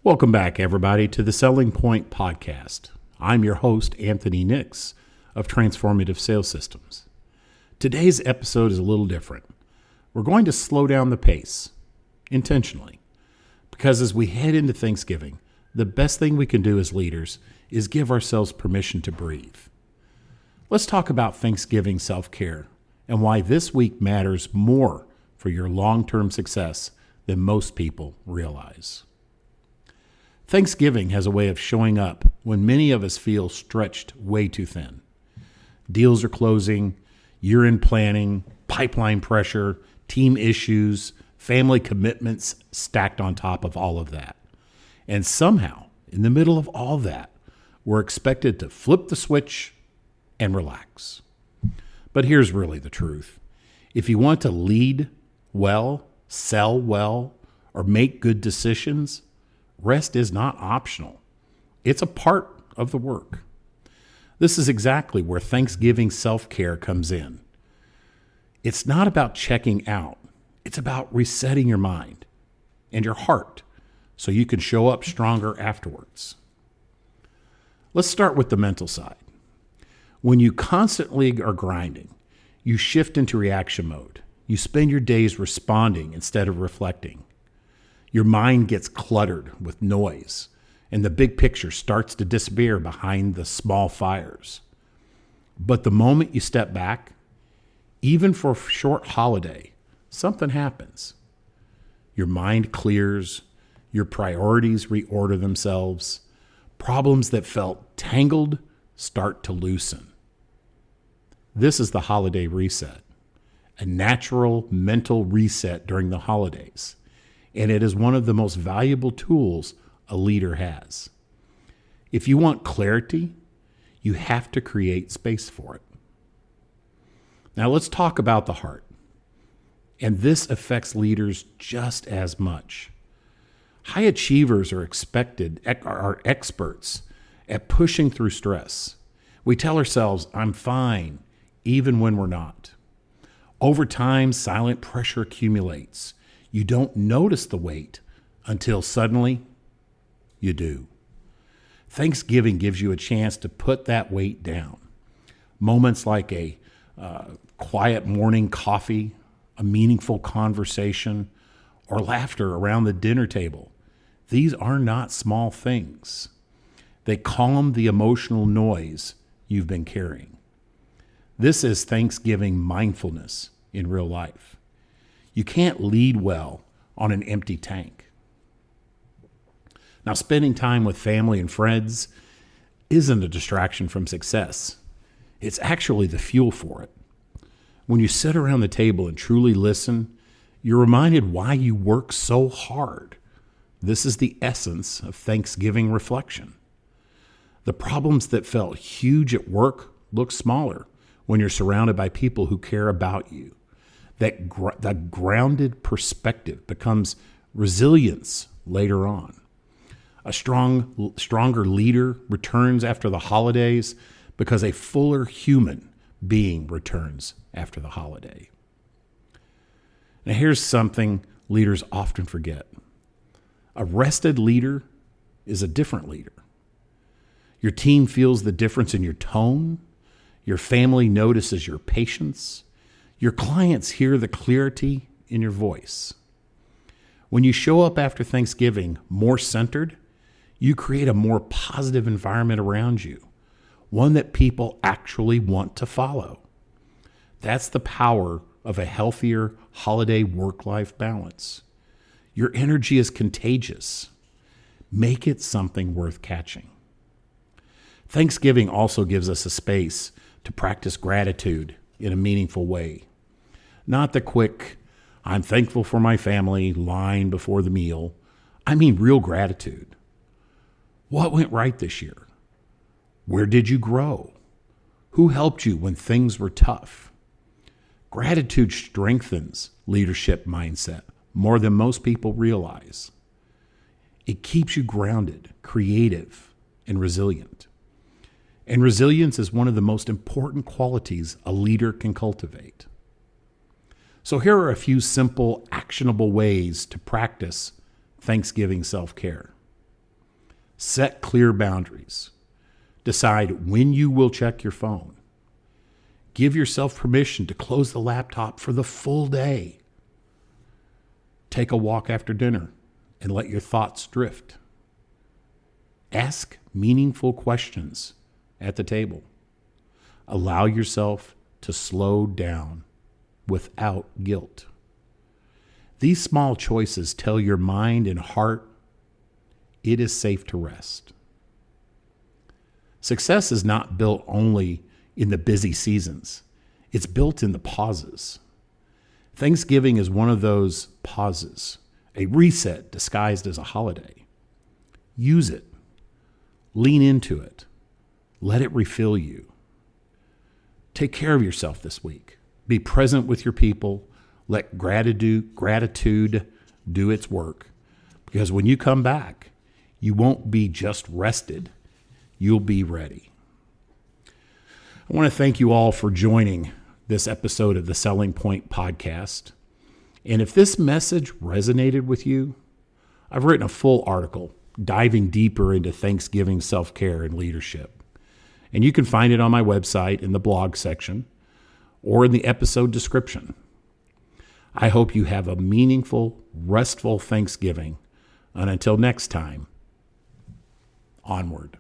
Welcome back, everybody, to the Selling Point Podcast. I'm your host, Anthony Nix of Transformative Sales Systems. Today's episode is a little different. We're going to slow down the pace, intentionally, because as we head into Thanksgiving, the best thing we can do as leaders is give ourselves permission to breathe. Let's talk about Thanksgiving self-care and why this week matters more for your long-term success than most people realize. Thanksgiving has a way of showing up when many of us feel stretched way too thin. Deals are closing, year-end planning, pipeline pressure, team issues, family commitments stacked on top of all of that. And somehow, in the middle of all that, we're expected to flip the switch and relax. But here's really the truth. If you want to lead well, sell well, or make good decisions, rest is not optional. It's a part of the work. This is exactly where Thanksgiving self-care comes in. It's not about checking out. It's about resetting your mind and your heart so you can show up stronger afterwards. Let's start with the mental side. When you constantly are grinding, you shift into reaction mode. You spend your days responding instead of reflecting. Your mind gets cluttered with noise, and the big picture starts to disappear behind the small fires. But the moment you step back, even for a short holiday, something happens. Your mind clears, your priorities reorder themselves, problems that felt tangled start to loosen. This is the holiday reset, a natural mental reset during the holidays. And it is one of the most valuable tools a leader has. If you want clarity, you have to create space for it. Now let's talk about the heart. And this affects leaders just as much. High achievers are experts at pushing through stress. We tell ourselves, I'm fine, even when we're not. Over time, silent pressure accumulates. You don't notice the weight until suddenly you do. Thanksgiving gives you a chance to put that weight down. Moments like a quiet morning coffee, a meaningful conversation, or laughter around the dinner table. These are not small things. They calm the emotional noise you've been carrying. This is Thanksgiving mindfulness in real life. You can't lead well on an empty tank. Now, spending time with family and friends isn't a distraction from success. It's actually the fuel for it. When you sit around the table and truly listen, you're reminded why you work so hard. This is the essence of Thanksgiving reflection. The problems that felt huge at work look smaller when you're surrounded by people who care about you. That grounded perspective becomes resilience later on. A stronger leader returns after the holidays because a fuller human being returns after the holiday. Now here's something leaders often forget. A rested leader is a different leader. Your team feels the difference in your tone. Your family notices your patience. Your clients hear the clarity in your voice. When you show up after Thanksgiving more centered, you create a more positive environment around you, one that people actually want to follow. That's the power of a healthier holiday work-life balance. Your energy is contagious. Make it something worth catching. Thanksgiving also gives us a space to practice gratitude in a meaningful way. Not the quick, I'm thankful for my family line before the meal. I mean real gratitude. What went right this year? Where did you grow? Who helped you when things were tough? Gratitude strengthens leadership mindset more than most people realize. It keeps you grounded, creative, and resilient. And resilience is one of the most important qualities a leader can cultivate. So here are a few simple, actionable ways to practice Thanksgiving self-care. Set clear boundaries. Decide when you will check your phone. Give yourself permission to close the laptop for the full day. Take a walk after dinner and let your thoughts drift. Ask meaningful questions at the table. Allow yourself to slow down without guilt. These small choices tell your mind and heart it is safe to rest. Success is not built only in the busy seasons. It's built in the pauses. Thanksgiving is one of those pauses, a reset disguised as a holiday. Use it. Lean into it. Let it refill you. Take care of yourself this week. Be present with your people. Let gratitude do its work. Because when you come back, you won't be just rested. You'll be ready. I want to thank you all for joining this episode of the Selling Point podcast. And if this message resonated with you, I've written a full article diving deeper into Thanksgiving self-care and leadership. And you can find it on my website in the blog section or in the episode description. I hope you have a meaningful, restful Thanksgiving. And until next time, onward.